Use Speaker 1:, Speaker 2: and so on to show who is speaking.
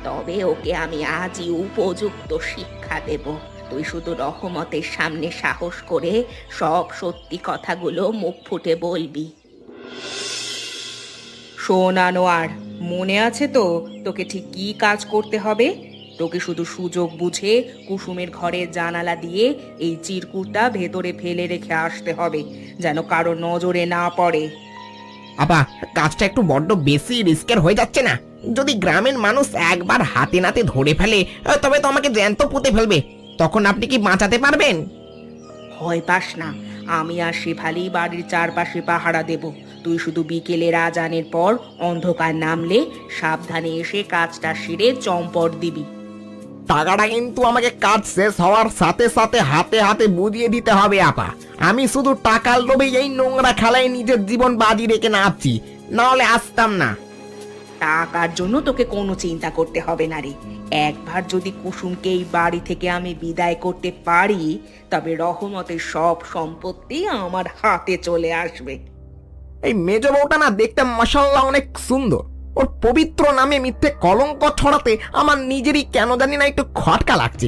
Speaker 1: তবে ওকে আমি আজই উপযুক্ত শিক্ষা দেব। তুই শুধু রহমতের সামনে সাহস করে সব সত্যি কথাগুলো মুখ ফুটে বলবি। শোন আনোয়ার, মনে আছে তো তোকে ঠিক কী কাজ করতে হবে? তোকে শুধু সুযোগ বুঝে কুসুমের ঘরের জানালা দিয়ে এই চিরকুটটা ভেতরে ফেলে রেখে আসতে হবে, যেন কারো নজরে না পড়ে।
Speaker 2: আপা, কাজটা একটু বড্ড বেশি রিস্কের হয়ে যাচ্ছে না? যদি গ্রামের মানুষ একবার হাতে নাতে ধরে ফেলে, তবে তো আমাকে জ্যান্ত পুঁতে ফেলবে। তখন আপনি কি বাঁচাতে পারবেন?
Speaker 1: ভয় পাস না, আমি আর শেফালি বাড়ির চারপাশে পাহারা দেব। তুই শুধু বিকেলের আজানের পর অন্ধকার নামলে সাবধানে এসে কাজটা সেরে চম্পট দিবি।
Speaker 2: টাকাটা কিন্তু আমাকে কাজ শেষ হওয়ার সাথে সাথে হাতে হাতে বুঝিয়ে দিতে হবে আপা। আমি শুধু টাকার লোভে এই নোংরা খেলায় নিজের জীবন বাজি রেখে নাচছি, নাহলে আসতাম না।
Speaker 1: টাকার জন্য তোকে কোনো চিন্তা করতে হবে না রে। একবার যদি কুসুমকে এই বাড়ি থেকে আমি বিদায় করতে পারি, তবে রহমতের সব সম্পত্তি আমার হাতে চলে আসবে।
Speaker 2: এই মেজ বউটা না দেখতে মাশাআল্লাহ অনেক সুন্দর। ওর পবিত্র নামে মিথ্যে কলঙ্ক ছড়াতে আমার নিজেরই কেন জানি না একটু খটকা লাগছে।